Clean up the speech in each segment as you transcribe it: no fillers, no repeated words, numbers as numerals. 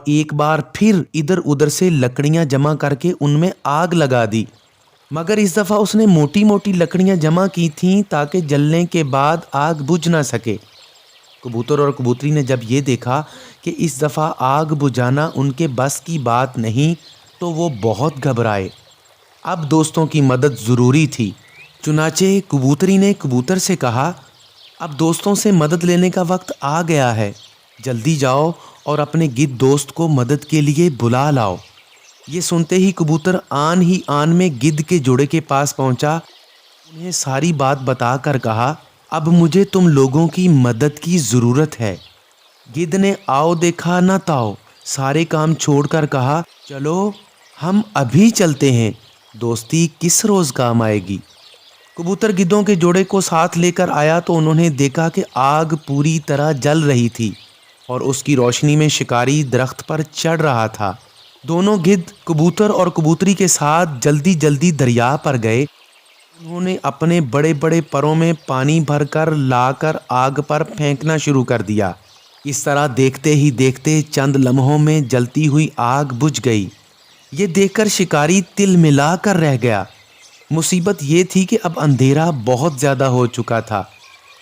ایک बार फिर इधर उधर से लकड़ियां जमा करके उनमें आग लगा दी। मगर इस दफ़ा उसने मोटी मोटी लकड़ियां जमा की थीं ताकि जलने के बाद आग बुझ ना सके। कबूतर और कबूतरी ने जब ये देखा कि इस दफ़ा आग बुझाना उनके बस की बात नहीं तो वो बहुत घबराए। अब दोस्तों की मदद ज़रूरी थी। चुनाचे कबूतरी ने कबूतर से कहा, अब दोस्तों से मदद लेने का वक्त आ गया है, जल्दी जाओ और अपने गिद्ध दोस्त को मदद के लिए बुला लाओ। ये सुनते ही कबूतर आन ही आन में गिद्ध के जोड़े के पास पहुंचा, उन्हें सारी बात बताकर कहा, अब मुझे तुम लोगों की मदद की ज़रूरत है। गिद्ध ने आओ देखा न ताओ सारे काम छोड़कर कहा, चलो हम अभी चलते हैं, दोस्ती किस रोज़ काम आएगी। कबूतर गिद्धों के जोड़े को साथ लेकर आया तो उन्होंने देखा कि आग पूरी तरह जल रही थी और उसकी रोशनी में शिकारी दरख्त पर चढ़ रहा था। दोनों गिद्ध कबूतर और कबूतरी के साथ जल्दी जल्दी दरिया पर गए। उन्होंने अपने बड़े बड़े परों में पानी भरकर लाकर आग पर फेंकना शुरू कर दिया। इस तरह देखते ही देखते चंद लम्हों में जलती हुई आग बुझ गई। ये देखकर शिकारी तिल मिला कर रह गया। मुसीबत ये थी कि अब अंधेरा बहुत ज़्यादा हो चुका था।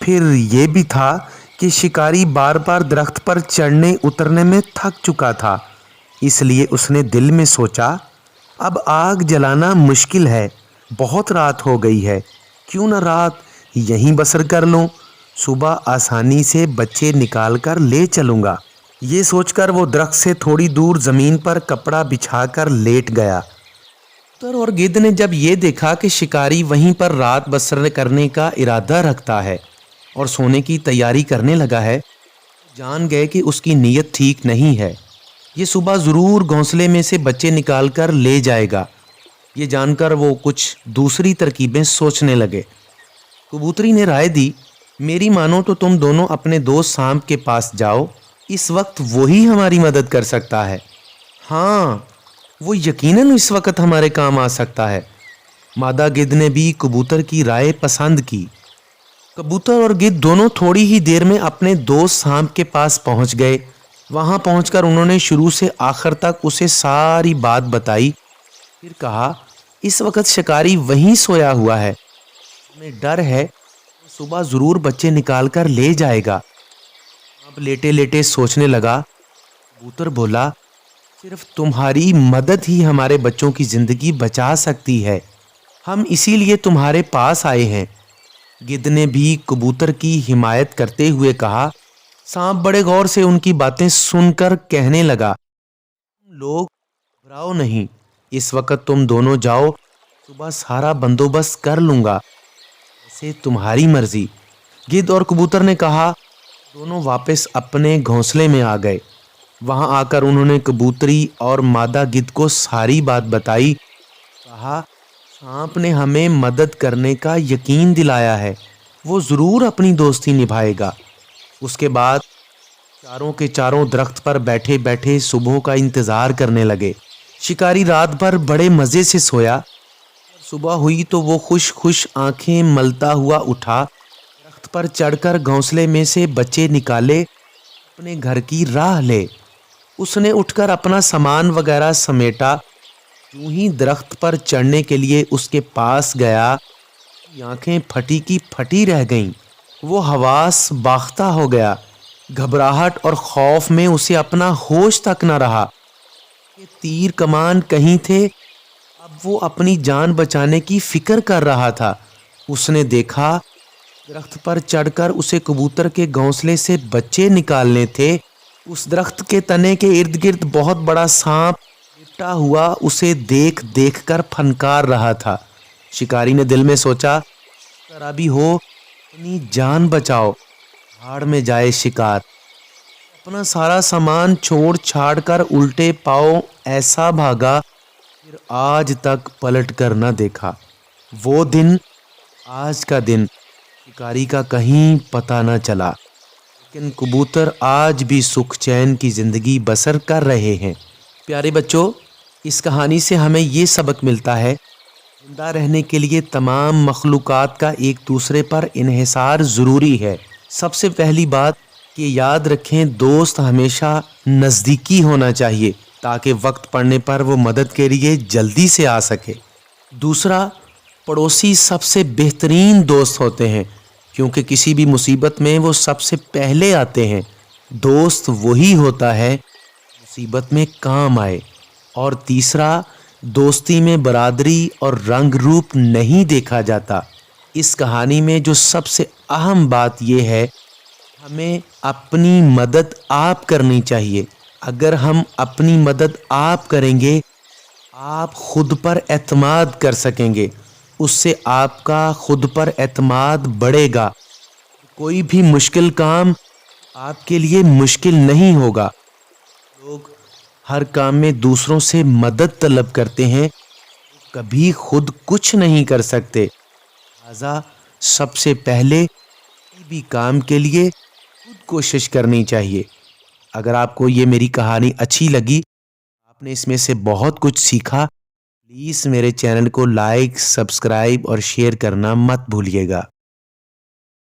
फिर ये भी था कि शिकारी बार बार दरख्त पर चढ़ने उतरने में थक चुका था। इसलिए उसने दिल में सोचा, अब आग जलाना मुश्किल है, बहुत रात हो गई है, क्यों न रात यहीं बसर कर लूं, सुबह आसानी से बच्चे निकाल कर ले चलूँगा। ये सोचकर वो दरख्त से थोड़ी दूर ज़मीन पर कपड़ा बिछाकर लेट गया। कबूतर और गिद्ध ने जब ये देखा कि शिकारी वहीं पर रात बसर करने का इरादा रखता है और सोने की तैयारी करने लगा है, जान गए कि उसकी नीयत ठीक नहीं है। ये सुबह ज़रूर घोंसले में से बच्चे निकाल कर ले जाएगा। ये जानकर वो कुछ दूसरी तरकीबें सोचने लगे। कबूतरी ने राय दी, मेरी मानो तो तुम दोनों अपने दोस्त सांप के पास जाओ, इस वक्त वही हमारी मदद कर सकता है। हाँ, वो यकीनन इस वक्त हमारे काम आ सकता है। मादा गिद्ध ने भी कबूतर की राय पसंद की। कबूतर और गिद्ध दोनों थोड़ी ही देर में अपने दोस्त सांप के पास पहुंच गए। वहां पहुंचकर उन्होंने शुरू से आखिर तक उसे सारी बात बताई। फिर कहा, इस वक्त शिकारी वहीं सोया हुआ है, हमें डर है सुबह ज़रूर बच्चे निकाल कर ले जाएगा। अब लेटे लेटे सोचने लगा। कबूतर बोला, सिर्फ तुम्हारी मदद ही हमारे बच्चों की ज़िंदगी बचा सकती है, हम इसीलिए तुम्हारे पास आए हैं। गिद्ध ने भी कबूतर की हिमायत करते हुए कहा। सांप बड़े गौर से उनकी बातें सुनकर कहने लगा, तुम लोग घबराओ नहीं, इस वक्त तुम दोनों जाओ, सुबह सारा बंदोबस्त कर लूँगा, ऐसे तुम्हारी मर्जी। गिद्ध और कबूतर ने कहा। दोनों वापस अपने घोंसले में आ गए। वहां आकर उन्होंने कबूतरी और मादा गिद्ध को सारी बात बताई। कहा, सांप ने हमें मदद करने का यकीन दिलाया है, वो ज़रूर अपनी दोस्ती निभाएगा। उसके बाद चारों के चारों दरख्त पर बैठे बैठे सुबह का इंतज़ार करने लगे। शिकारी रात भर बड़े मज़े से सोया। सुबह हुई तो वो खुश खुश आंखें मलता हुआ उठा, दरख्त पर चढ़कर घोंसले में से बच्चे निकाले, अपने घर की राह ले। उसने उठकर अपना सामान वगैरह समेटा। यूं ही दरख्त पर चढ़ने के लिए उसके पास गया, आंखें फटी की फटी रह गईं। वो हवास बाख्ता हो गया। घबराहट और खौफ में उसे अपना होश तक न रहा। ये तीर कमान कहीं थे, अब वो अपनी जान बचाने की फिक्र कर रहा था। उसने देखा दरख्त पर चढ़कर उसे कबूतर के घोंसले से बच्चे निकालने थे। उस दरख्त के तने के इर्द गिर्द बहुत बड़ा सांप लिपटा हुआ उसे देख देख कर फनकार रहा था। शिकारी ने दिल में सोचा, तरह भी हो अपनी जान बचाओ, भाड़ में जाए शिकार। अपना सारा सामान छोड़ छाड़ कर उल्टे पाँव ऐसा भागा, फिर आज तक पलट कर न देखा। वो दिन आज का दिन शिकारी का कहीं पता न चला, लेकिन कबूतर आज भी सुख चैन की ज़िंदगी बसर कर रहे हैं। प्यारे बच्चों, इस कहानी से हमें ये सबक मिलता है, जिंदा रहने के लिए तमाम मखलूक़ात का एक दूसरे पर इन्हिसार ज़रूरी है। सबसे पहली बात, کہ یاد رکھیں دوست ہمیشہ نزدیکی ہونا چاہیے تاکہ وقت پڑنے پر وہ مدد کے لیے جلدی سے آ سکے۔ دوسرا، پڑوسی سب سے بہترین دوست ہوتے ہیں کیونکہ کسی بھی مصیبت میں وہ سب سے پہلے آتے ہیں۔ دوست وہی ہوتا ہے مصیبت میں کام آئے۔ اور تیسرا، دوستی میں برادری اور رنگ روپ نہیں دیکھا جاتا۔ اس کہانی میں جو سب سے اہم بات یہ ہے، ہمیں اپنی مدد آپ کرنی چاہیے۔ اگر ہم اپنی مدد آپ کریں گے، آپ خود پر اعتماد کر سکیں گے، اس سے آپ کا خود پر اعتماد بڑھے گا۔ کوئی بھی مشکل کام آپ کے لیے مشکل نہیں ہوگا۔ لوگ ہر کام میں دوسروں سے مدد طلب کرتے ہیں، کبھی خود کچھ نہیں کر سکتے۔ لہذا سب سے پہلے کسی بھی کام کے لیے خود کوشش کرنی چاہیے۔ اگر آپ کو یہ میری کہانی اچھی لگی، آپ نے اس میں سے بہت کچھ سیکھا، پلیز میرے چینل کو لائک، سبسکرائب اور شیئر کرنا مت بھولیے گا۔